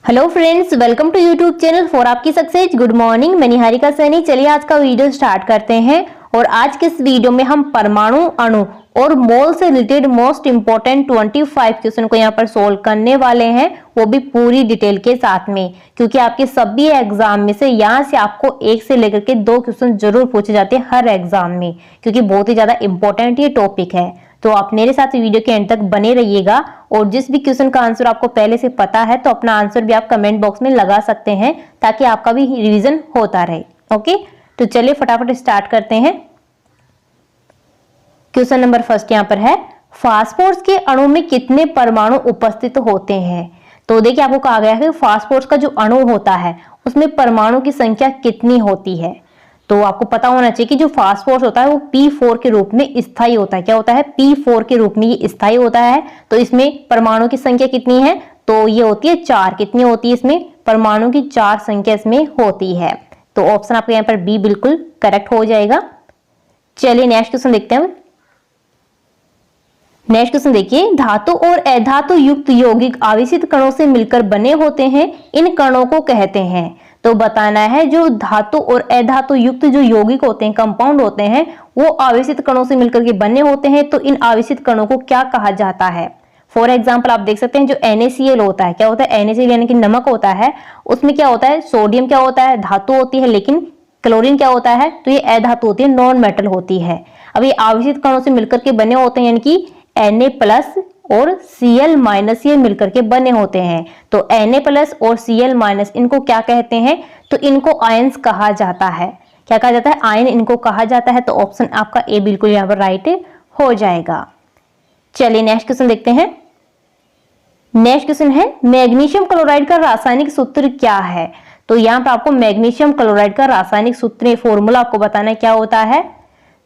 Hello friends, welcome to YouTube channel for आपकी success. Good morning, मैं निहारिका सैनी। चलिए आज का वीडियो स्टार्ट करते हैं। और आज के इस वीडियो में हम परमाणु, अणु और मोल से रिलेटेड मोस्ट इंपोर्टेंट 25 क्वेश्चन को यहाँ पर सोल्व करने वाले हैं, वो भी पूरी डिटेल के साथ में। क्योंकि आपके सभी एग्जाम में से यहाँ से आपको एक से लेकर के 2 क्वेश्चन जरूर पूछे जाते हैं हर एग्जाम में, क्योंकि बहुत ही ज्यादा इंपॉर्टेंट ये टॉपिक है। तो आप मेरे साथ वीडियो के एंड तक बने रहिएगा। और जिस भी क्वेश्चन का आंसर आपको पहले से पता है तो अपना आंसर भी आप कमेंट बॉक्स में लगा सकते हैं, ताकि आपका भी रिवीजन होता रहे। ओके, तो चलिए फटाफट स्टार्ट करते हैं। क्वेश्चन नंबर फर्स्ट यहाँ पर है, फास्फोरस के अणु में कितने परमाणु उपस्थित होते हैं। तो देखिए आपको कहा गया है कि फास्फोरस का जो अणु होता है उसमें परमाणु की संख्या कितनी होती है। तो आपको पता होना चाहिए कि जो फास्फोरस होता है वो P4 के रूप में स्थायी होता है। क्या होता है? P4 के रूप में ये स्थायी होता है। तो इसमें परमाणु की संख्या कितनी है? तो ये होती है 4। कितनी होती है इसमें? परमाणु की 4 संख्या इसमें होती है। तो ऑप्शन आपका यहाँ पर बी बिल्कुल करेक्ट हो जाएगा। चलिए नेक्स्ट क्वेश्चन देखते हैं। नेक्स्ट क्वेश्चन देखिए, धातु और अधातु युक्त यौगिक आवेशित कणों से मिलकर बने होते हैं, इन कणों को कहते हैं। तो बताना है जो धातु और अधातु युक्त जो यौगिक होते हैं, कंपाउंड होते हैं, वो आवेशित कणों से मिलकर के बने होते हैं। तो इन आवेशित कणों को क्या कहा जाता है? फॉर एग्जाम्पल आप देख सकते हैं जो NaCl होता है, क्या होता है? NaCl यानी कि नमक होता है, उसमें क्या होता है? सोडियम क्या होता है? धातु होती है, लेकिन क्लोरीन क्या होता है? तो ये अधातु होती है, नॉन मेटल होती है। अब ये आवेशित कणों से मिलकर के बने होते हैं, यानी कि Na+ और Cl- ये मिलकर के बने होते हैं। तो Na+ और Cl- इनको क्या कहते हैं? तो इनको आयंस कहा जाता है। क्या कहा जाता है? आयन इनको कहा जाता है। तो ऑप्शन आपका ए बिल्कुल यहाँ पर राइट हो जाएगा। चलिए नेक्स्ट क्वेश्चन देखते हैं। नेक्स्ट क्वेश्चन है, मैग्नीशियम क्लोराइड का रासायनिक सूत्र क्या है। तो यहाँ पर आपको मैग्नीशियम क्लोराइड का रासायनिक सूत्र फॉर्मूला आपको बताना है क्या होता है।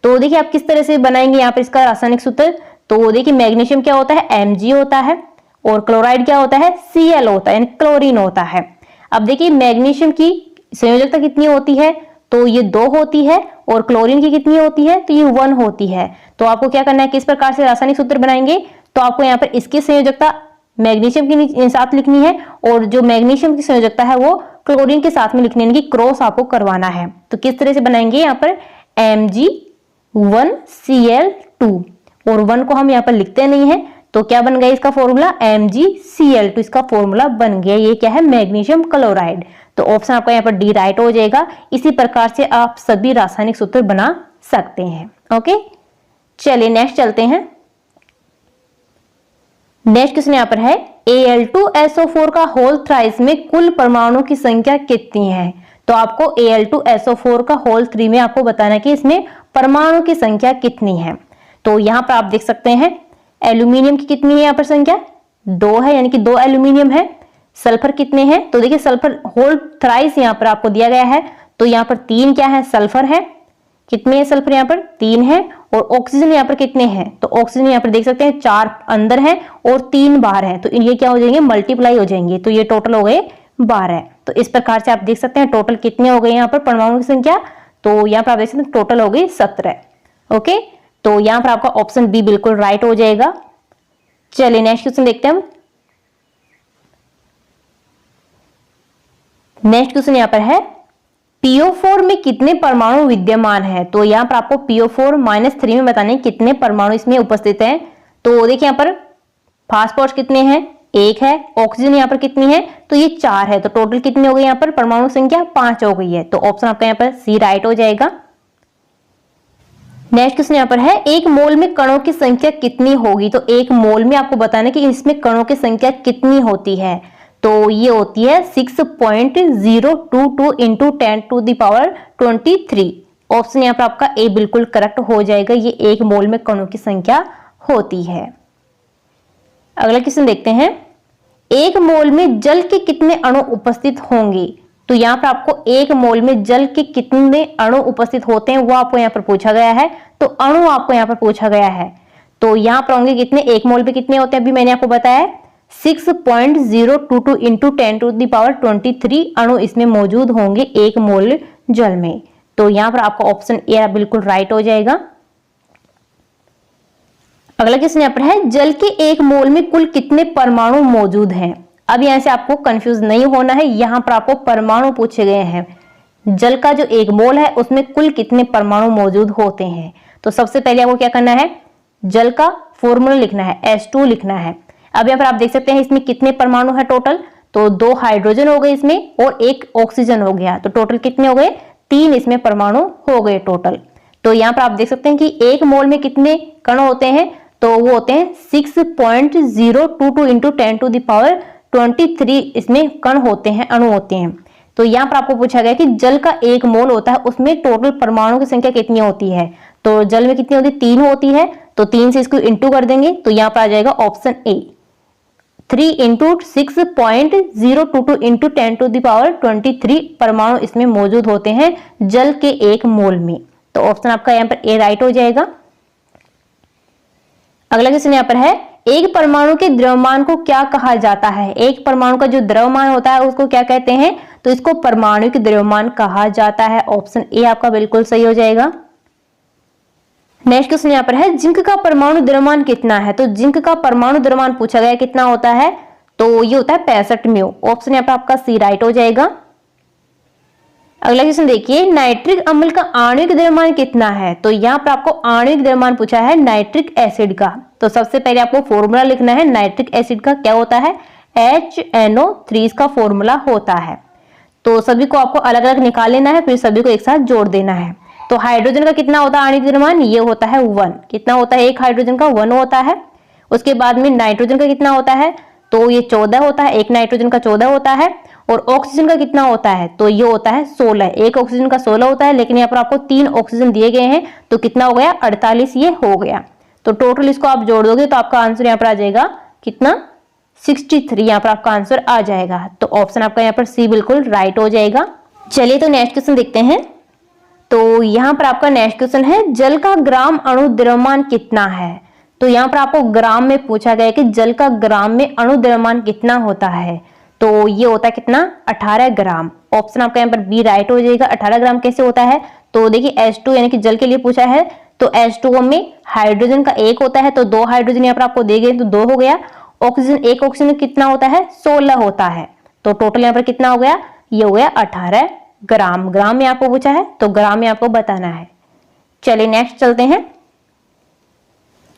तो देखिए आप किस तरह से बनाएंगे यहाँ पर इसका रासायनिक सूत्र। तो देखिए मैग्नीशियम क्या होता है? Mg होता है, और क्लोराइड क्या होता है? Cl होता है, यानी क्लोरीन होता है। अब देखिए मैग्नीशियम की संयोजकता कितनी होती है? तो ये 2 होती है, और क्लोरीन की कितनी होती है? तो ये 1 होती है। तो आपको क्या करना है, किस प्रकार से रासायनिक सूत्र बनाएंगे। तो आपको यहाँ पर इसकी संयोजकता मैग्नीशियम के साथ लिखनी है, और जो मैग्नीशियम की संयोजकता है वो क्लोरीन के साथ में लिखनी है, यानी कि क्रॉस आपको करवाना है। तो किस तरह से बनाएंगे यहाँ पर? Mg1Cl2, और 1 को हम यहाँ पर लिखते नहीं है, तो क्या बन गया इसका फॉर्मूला? MgCl2 इसका फॉर्मूला बन गया। ये क्या है? Magnesium chloride. तो ऑप्शन आपका यहाँ पर डी राइट हो जाएगा। इसी प्रकार से आप सभी रासायनिक सूत्र बना सकते हैं। ओके, चलिए नेक्स्ट चलते हैं। नेक्स्ट क्वेश्चन यहाँ पर है, Al2SO4 का होल थ्राइस में कुल परमाणु की संख्या कितनी है। तो आपको Al2SO4 का होल 3 में आपको बताना है कि इसमें परमाणु की संख्या कितनी है। तो यहाँ पर आप देख सकते हैं एल्यूमिनियम की कितनी है यहाँ पर संख्या? 2 है, यानी कि 2 एल्यूमिनियम है। सल्फर कितने हैं? तो देखिए सल्फर होल थ्राइस यहाँ पर आपको दिया गया है, तो यहाँ पर 3 क्या है? सल्फर है। कितने हैं सल्फर यहाँ पर? 3 है। और ऑक्सीजन यहाँ पर कितने हैं? तो ऑक्सीजन यहाँ पर देख सकते हैं 4 अंदर है और 3 बाहर है। तो ये क्या हो जाएंगे? मल्टीप्लाई हो जाएंगे। तो ये टोटल हो गए 12। तो इस प्रकार से आप देख सकते हैं टोटल कितने हो गए यहाँ पर परमाणु की संख्या। तो यहाँ पर आप देख सकते हैं टोटल हो गई 17। ओके, तो यहां पर आपका ऑप्शन बी बिल्कुल राइट हो जाएगा। चलिए नेक्स्ट क्वेश्चन देखते हैं हम। नेक्स्ट क्वेश्चन यहां पर है, PO4 में कितने परमाणु विद्यमान है। तो यहां पर आपको PO4-3 में बताने कितने परमाणु इसमें उपस्थित हैं। तो देखिए यहां पर फास्फोरस कितने हैं? 1 है। ऑक्सीजन यहां पर कितनी है? तो ये 4 है। तो टोटल कितनी हो गई यहाँ पर परमाणु संख्या? 5 हो गई है। तो ऑप्शन आपका यहाँ पर सी राइट हो जाएगा। नेक्स्ट क्वेश्चन यहाँ पर है, 1 मोल में कणों की संख्या कितनी होगी। तो 1 मोल में आपको बताना है कि इसमें कणों की संख्या कितनी होती है। तो ये होती है 6.022 इंटू 10⁻23। ऑप्शन यहाँ पर आपका ए बिल्कुल करेक्ट हो जाएगा। ये 1 मोल में कणों की संख्या होती है। अगला क्वेश्चन देखते हैं, 1 मोल में जल के कितने अणु उपस्थित होंगे। तो यहाँ पर आपको 1 मोल में जल के कितने अणु उपस्थित होते हैं वो आपको यहाँ पर पूछा गया है। तो अणु आपको यहाँ पर पूछा गया है। तो यहाँ पर होंगे कितने? 1 मोल पे कितने होते हैं अभी मैंने आपको बताया 6.022 इंटू 10⁻23 अणु इसमें मौजूद होंगे 1 मोल जल में। तो यहाँ पर आपका ऑप्शन ए बिल्कुल राइट हो जाएगा। अगला क्वेश्चन यहाँ पर है, जल के 1 मोल में कुल कितने परमाणु मौजूद हैं। अब यहाँ से आपको कंफ्यूज नहीं होना है, यहाँ पर आपको परमाणु पूछे गए हैं। जल का जो 1 मोल है उसमें कुल कितने परमाणु मौजूद होते हैं। तो सबसे पहले आपको क्या करना है, जल का फॉर्मूला लिखना है, H2 लिखना है। अब यहाँ पर आप देख सकते हैं इसमें कितने परमाणु है टोटल, तो 2 हाइड्रोजन हो गए इसमें और 1 ऑक्सीजन हो गया, तो टोटल कितने हो गए, 3 इसमें परमाणु हो गए टोटल। तो यहाँ पर आप देख सकते हैं कि 1 मोल में कितने कण होते हैं, तो वो होते हैं 6.022 इंटू 10⁻23 इसमें कण होते हैं, अणु होते हैं। तो यहाँ पर आपको पूछा गया कि जल का 1 मोल होता है उसमें टोटल परमाणु की संख्या कितनी होती है। तो जल में कितनी होती है, 3 होती है, तो 3 से इसको इंटू कर देंगे तो यहाँ पर आ जाएगा ऑप्शन ए, 3 इंटू 6.022 इंटू 10⁻23 परमाणु इसमें मौजूद होते हैं जल के 1 मोल में। तो ऑप्शन आपका यहाँ पर ए राइट हो जाएगा। अगला क्वेश्चन यहाँ पर है, एक परमाणु के द्रव्यमान को क्या कहा जाता है। एक परमाणु का जो द्रव्यमान होता है उसको क्या कहते हैं, तो इसको परमाणु द्रव्यमान कहा जाता है। ऑप्शन ए आपका बिल्कुल सही हो जाएगा। नेक्स्ट क्वेश्चन यहाँ पर है, जिंक का परमाणु द्रव्यमान कितना है। तो जिंक का परमाणु द्रव्यमान पूछा गया कितना होता है, तो ये होता है 65 म्यू। ऑप्शन यहाँ पर आपका सी राइट हो जाएगा। अगला क्वेश्चन देखिए, नाइट्रिक अम्ल का आणविक द्रव्यमान कितना है। तो यहाँ पर आपको आणविक द्रव्यमान पूछा है नाइट्रिक एसिड का। तो सबसे पहले आपको फॉर्मूला लिखना है नाइट्रिक एसिड का, क्या होता है, HNO3 इसका फॉर्मूला होता है। तो सभी को आपको अलग अलग निकाल लेना है, फिर सभी को एक साथ जोड़ देना है। तो हाइड्रोजन का कितना होता है आणविक द्रव्यमान, ये होता है 1। कितना होता है, एक हाइड्रोजन का 1 होता है। उसके बाद में नाइट्रोजन का कितना होता है, तो ये 14 होता है, एक नाइट्रोजन का 14 होता है। और ऑक्सीजन का कितना होता है, तो ये होता है 16, एक ऑक्सीजन का 16 होता है, लेकिन यहाँ पर आपको 3 ऑक्सीजन दिए गए हैं, तो कितना हो गया, 48 ये हो गया। तो टोटल इसको आप जोड़ दोगे तो आपका आंसर यहाँ पर आ जाएगा कितना, 63 यहाँ पर आपका आंसर आ जाएगा। तो ऑप्शन आपका यहाँ पर सी बिल्कुल राइट हो जाएगा। चलिए तो नेक्स्ट क्वेश्चन देखते हैं। तो यहाँ पर आपका नेक्स्ट क्वेश्चन है, जल का ग्राम अणु द्रव्यमान कितना है। तो यहाँ पर आपको ग्राम में पूछा गया है कि जल का ग्राम में अणु द्रव्यमान कितना होता है। तो ये होता है कितना, 18 ग्राम। ऑप्शन आपका यहाँ पर बी राइट हो जाएगा। 18 ग्राम कैसे होता है, तो देखिए H2 यानी कि जल के लिए पूछा है, तो H2O में हाइड्रोजन का 1 होता है, तो 2 हाइड्रोजन यहाँ पर आपको दे गए तो 2 हो गया। ऑक्सीजन, एक ऑक्सीजन कितना होता है, 16 होता है। तो टोटल यहाँ पर कितना हो गया, ये हो गया 18 ग्राम। ग्राम में आपको पूछा है तो ग्राम में आपको बताना है। चलिए नेक्स्ट चलते हैं।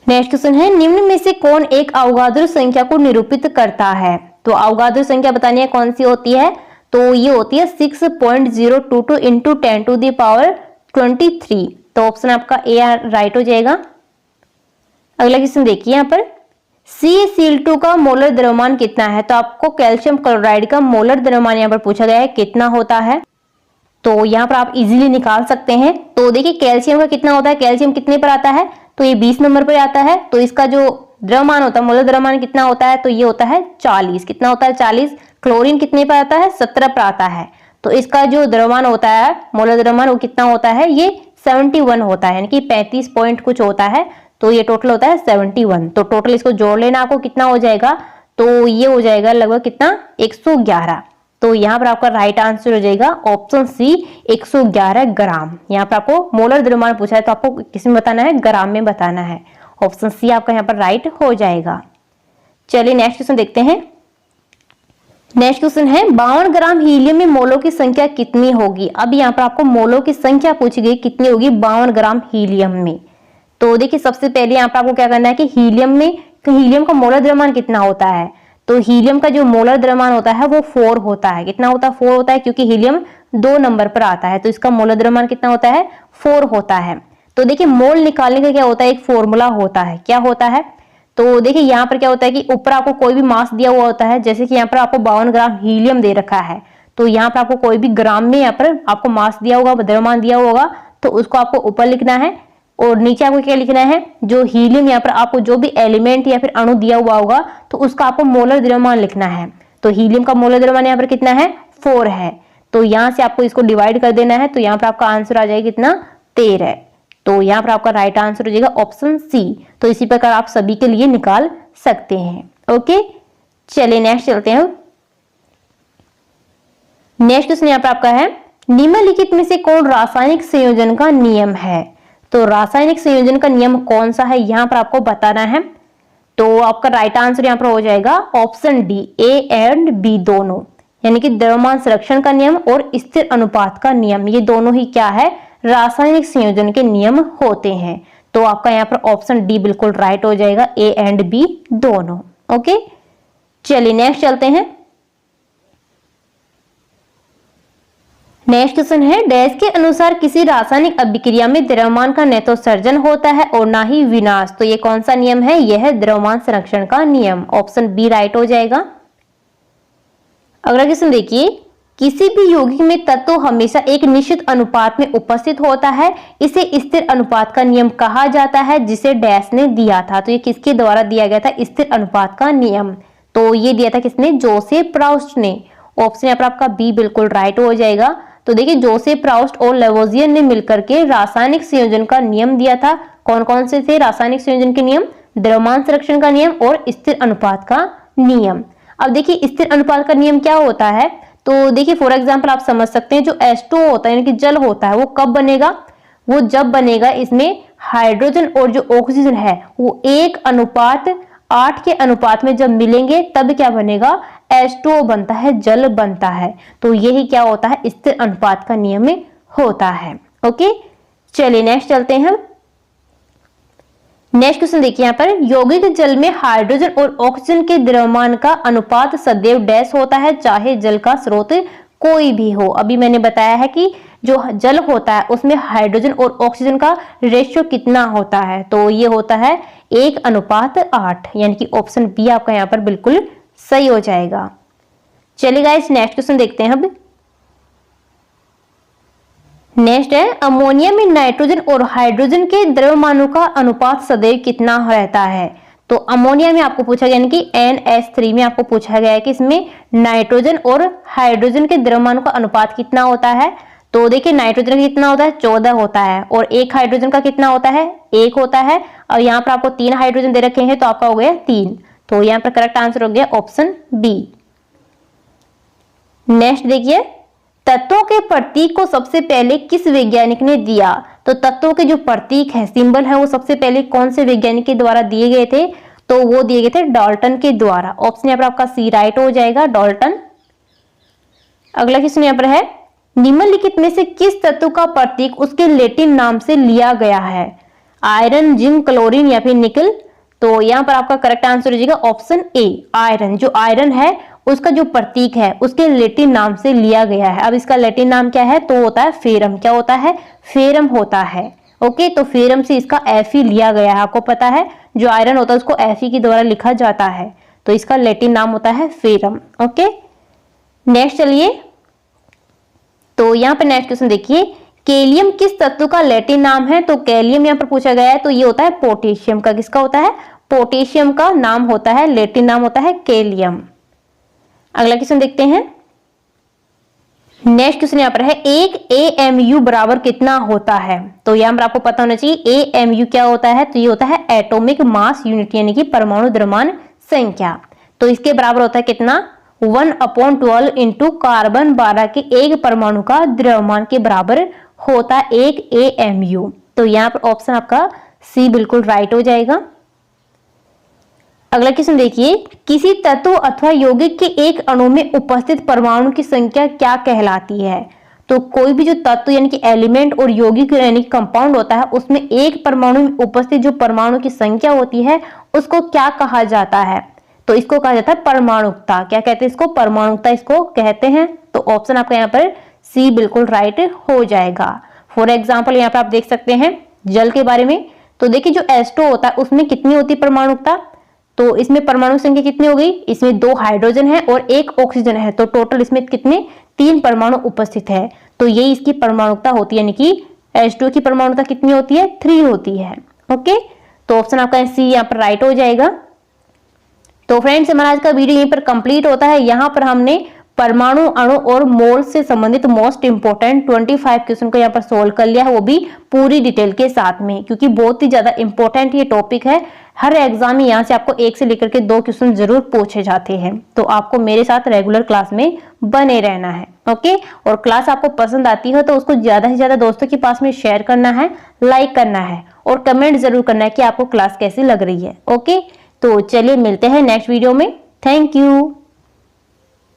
नेक्स्ट क्वेश्चन है, निम्न में से कौन एक अवगाद्रो संख्या को निरूपित करता है। तो अवगाद्रो संख्या बतानी है कौन सी होती है, तो ये होती है 6.022 इंटू 10⁻23। तो ऑप्शन आपका ए राइट हो जाएगा। अगला क्वेश्चन देखिए यहाँ पर, CaCl2 का मोलर द्रव्यमान कितना है। तो आपको कैल्शियम क्लोराइड का मोलर द्रव्यमान यहाँ पर पूछा गया है कितना होता है। तो यहाँ पर आप इजीली निकाल सकते हैं। तो देखिए कैल्शियम का कितना होता है, कैल्शियम कितने पर आता है, तो ये 20 नंबर पर आता है। तो इसका जो द्रव्यमान होता है, मोलर द्रव्यमान कितना होता है, तो ये होता है 40। कितना होता है, 40। क्लोरीन कितने पर आता है, 17 पर आता है। तो इसका जो द्रव्यमान होता है, मोलर द्रव्यमान, वो कितना होता है, ये 71 होता है, यानी कि 35 पॉइंट कुछ होता है। तो ये टोटल होता है 71। तो टोटल इसको जोड़ लेना आपको कितना हो जाएगा, तो ये हो जाएगा लगभग कितना, 111। तो यहाँ पर आपका राइट आंसर हो जाएगा ऑप्शन सी, 111 ग्राम। यहाँ पर आपको मोलर द्रव्यमान पूछा है तो आपको किस में बताना है, ग्राम में बताना है। ऑप्शन सी आपका यहाँ पर राइट हो जाएगा। चलिए नेक्स्ट क्वेश्चन देखते हैं। नेक्स्ट क्वेश्चन है, 52 ग्राम हीलियम में मोलों की संख्या कितनी होगी। अब यहाँ पर आपको मोलों की संख्या पूछी गई कितनी होगी 52 ग्राम हीलियम में। तो देखिए सबसे पहले यहाँ पर आपको क्या करना है कि हीलियम का मोलर द्रव्यमान कितना होता है। तो हीलियम का जो मोलर द्रव्यमान होता है वो 4 होता है। कितना होता है, 4 होता है, क्योंकि हीलियम 2 नंबर पर आता है, तो इसका मोलर द्रव्यमान कितना होता है, 4 होता है। तो देखिए मोल निकालने का क्या होता है, एक फॉर्मूला होता है। क्या होता है, तो देखिए यहाँ पर क्या होता है कि ऊपर आपको कोई भी मास दिया हुआ होता है, जैसे कि यहाँ पर आपको 52 ग्राम हीलियम दे रखा है, तो यहाँ पर आपको कोई भी ग्राम में यहाँ पर आपको मास दिया होगा, द्रव्यमान दिया होगा, तो उसको आपको ऊपर लिखना है। और नीचे आपको क्या लिखना है, जो हीलियम यहाँ पर आपको जो भी एलिमेंट या फिर अणु दिया हुआ होगा, तो उसका आपको मोलर द्रव्यमान लिखना है। तो हीलियम का मोलर द्रव्यमान यहाँ पर कितना है, 4 है। तो यहाँ से आपको इसको डिवाइड कर देना है, तो यहाँ पर आपका आंसर आ जाएगा कितना, 13। तो यहाँ पर आपका राइट आंसर हो जाएगा ऑप्शन सी। तो इसी प्रकार आप सभी के लिए निकाल सकते हैं। ओके, चलिए नेक्स्ट चलते हैं। नेक्स्ट क्वेश्चन यहाँ पर आपका है, निम्नलिखित में से कौन रासायनिक संयोजन का नियम है। तो रासायनिक संयोजन का नियम कौन सा है, यहाँ पर आपको बताना है। तो आपका राइट आंसर यहाँ पर हो जाएगा option D, A and B दोनों, यानी कि द्रव्यमान संरक्षण का नियम और स्थिर अनुपात का नियम, ये दोनों ही क्या है, रासायनिक संयोजन के नियम होते हैं। तो आपका यहाँ पर ऑप्शन डी बिल्कुल राइट हो जाएगा, ए एंड बी दोनों। ओके, चलिए नेक्स्ट चलते हैं। नेक्स्ट क्वेश्चन है, डैश के अनुसार किसी रासायनिक अभिक्रिया में द्रव्यमान का न तो सर्जन होता है और ना ही विनाश। तो ये कौन सा नियम है, यह है द्रव्यमान संरक्षण का नियम, ऑप्शन बी राइट हो जाएगा। अगला क्वेश्चन देखिए, किसी भी यौगिक में तत्व हमेशा एक निश्चित अनुपात में उपस्थित होता है, इसे स्थिर अनुपात का नियम कहा जाता है, जिसे डैश ने दिया था। तो ये किसके द्वारा दिया गया था, स्थिर अनुपात का नियम। तो ये दिया था किसने, जोसेफ प्राउस्ट ने। ऑप्शन यहाँ पर आपका बी बिल्कुल राइट हो जाएगा। तो देखिए जोसेफ प्राउस्ट और लेवोजियर ने मिलकर के रासायनिक संयोजन का नियम दिया था। कौन कौन से थे रासायनिक संयोजन के नियम, द्रव्यमान संरक्षण का नियम और स्थिर अनुपात का नियम। अब देखिए स्थिर अनुपात का नियम क्या होता है, तो देखिए फॉर एग्जांपल आप समझ सकते हैं, जो H2O होता है यानी कि जल होता है, वो कब बनेगा, वो जब बनेगा इसमें हाइड्रोजन और जो ऑक्सीजन है वो 1:8 के अनुपात में जब मिलेंगे तब क्या बनेगा, H2O बनता है, जल बनता है। तो यही क्या होता है, स्थिर अनुपात का नियम में होता है। ओके, चलिए नेक्स्ट चलते हैं। नेक्स्ट क्वेश्चन देखिए यहाँ पर, यौगिक जल में हाइड्रोजन और ऑक्सीजन के द्रव्यमान का अनुपात सदैव डैश होता है, चाहे जल का स्रोत कोई भी हो। अभी मैंने बताया है कि जो जल होता है उसमें हाइड्रोजन और ऑक्सीजन का रेशियो कितना होता है, तो ये होता है 1:8, यानी कि ऑप्शन बी आपका यहाँ पर बिल्कुल सही हो जाएगा। चलिए गाइस नेक्स्ट क्वेश्चन देखते हैं। अब नेक्स्ट है, अमोनिया में नाइट्रोजन और हाइड्रोजन के द्रव्यमानों का अनुपात सदैव कितना रहता है। तो अमोनिया में आपको पूछा गया, यानी कि NH3 में आपको पूछा गया है कि इसमें नाइट्रोजन और हाइड्रोजन के द्रव्यमानों का अनुपात कितना होता है। तो देखिए नाइट्रोजन का कितना होता है, 14 होता है, और एक हाइड्रोजन का कितना होता है, 1 होता है। और यहाँ पर आपको 3 हाइड्रोजन दे रखे हैं, तो आपका हो गया 3। तो यहाँ पर करेक्ट आंसर हो गया ऑप्शन बी। नेक्स्ट देखिए, तत्वों के प्रतीक को सबसे पहले किस वैज्ञानिक ने दिया। तो तत्वों के जो प्रतीक है, सिंबल है, वो सबसे पहले कौन से वैज्ञानिक के द्वारा दिए गए थे, तो वो दिए गए थे डाल्टन के द्वारा। ऑप्शन यहाँ पर आपका सी राइट हो जाएगा, डाल्टन। अगला क्वेश्चन यहाँ पर है, निम्नलिखित में से किस तत्व का प्रतीक उसके लैटिन नाम से लिया गया है, आयरन, जिंक, क्लोरीन या फिर निकल। तो यहाँ पर आपका करेक्ट आंसर हो जाएगा ऑप्शन ए, आयरन। जो आयरन है उसका जो प्रतीक है उसके लैटिन नाम से लिया गया है। अब इसका लैटिन नाम क्या है, तो होता है फेरम। क्या होता है, फेरम होता है। ओके, तो फेरम से इसका एफी लिया गया है। आपको पता है जो आयरन होता है उसको एफी के द्वारा लिखा जाता है, तो इसका लैटिन नाम होता है फेरम। ओके, नेक्स्ट चलिए, तो यहाँ पे नेक्स्ट क्वेश्चन देखिए, कैलियम किस तत्व का लैटिन नाम है। तो कैलियम यहाँ पर पूछा गया है, तो ये होता है पोटेशियम का। किसका होता है, पोटेशियम का नाम होता है, लैटिन नाम होता है कैलियम। अगला क्वेश्चन देखते हैं। नेक्स्ट क्वेश्चन यहाँ पर है, एक AMU बराबर कितना होता है। तो यहाँ पर आपको पता होना चाहिए AMU क्या होता है, तो ये होता है एटॉमिक मास यूनिट, यानी कि परमाणु द्रव्यमान संख्या। तो इसके बराबर होता है कितना, 1/12 इंटू कार्बन 12 के एक परमाणु का द्रव्यमान के बराबर होता है एक AMU। तो यहाँ पर ऑप्शन आपका सी बिल्कुल राइट हो जाएगा। अगला क्वेश्चन देखिए, किसी तत्व अथवा यौगिक के एक अणु में उपस्थित परमाणु की संख्या क्या कहलाती है। तो कोई भी जो तत्व यानी कि एलिमेंट और यौगिक यानी कंपाउंड होता है, उसमें एक परमाणु में उपस्थित जो परमाणु की संख्या होती है उसको क्या कहा जाता है। तो इसको कहा जाता है परमाणुकता। क्या कहते हैं इसको, परमाणुकता इसको कहते हैं। तो ऑप्शन आपका यहाँ पर सी बिल्कुल राइट हो जाएगा। फॉर एग्जाम्पल यहाँ पर आप देख सकते हैं जल के बारे में। तो देखिए जो H2O होता है उसमें कितनी होती है परमाणुकता, तो इसमें परमाणु संख्या कितनी हो गई, इसमें 2 हाइड्रोजन है और 1 ऑक्सीजन है, तो टोटल इसमें कितने 3 परमाणु उपस्थित है। तो यही इसकी परमाणुकता होती है, यानी कि H2O की परमाणुकता कितनी होती है, 3 होती है। ओके, तो ऑप्शन आपका सी यहाँ पर राइट हो जाएगा। तो फ्रेंड्स हमारा आज का वीडियो यहीं पर कंप्लीट होता है। यहाँ पर हमने परमाणु, अणु और मोल से संबंधित मोस्ट इंपोर्टेंट 25 क्वेश्चन को यहाँ पर सोल्व कर लिया है, वो भी पूरी डिटेल के साथ में, क्योंकि बहुत ही ज्यादा इंपॉर्टेंट ये टॉपिक है। हर एग्जाम में यहाँ से आपको 1 से लेकर के 2 क्वेश्चन जरूर पूछे जाते हैं, तो आपको मेरे साथ रेगुलर क्लास में बने रहना है। ओके, और क्लास आपको पसंद आती है तो उसको ज्यादा से ज्यादा दोस्तों के पास में शेयर करना है, लाइक करना है और कमेंट जरूर करना है कि आपको क्लास कैसी लग रही है। ओके, तो चलिए मिलते हैं नेक्स्ट वीडियो में। Thank you.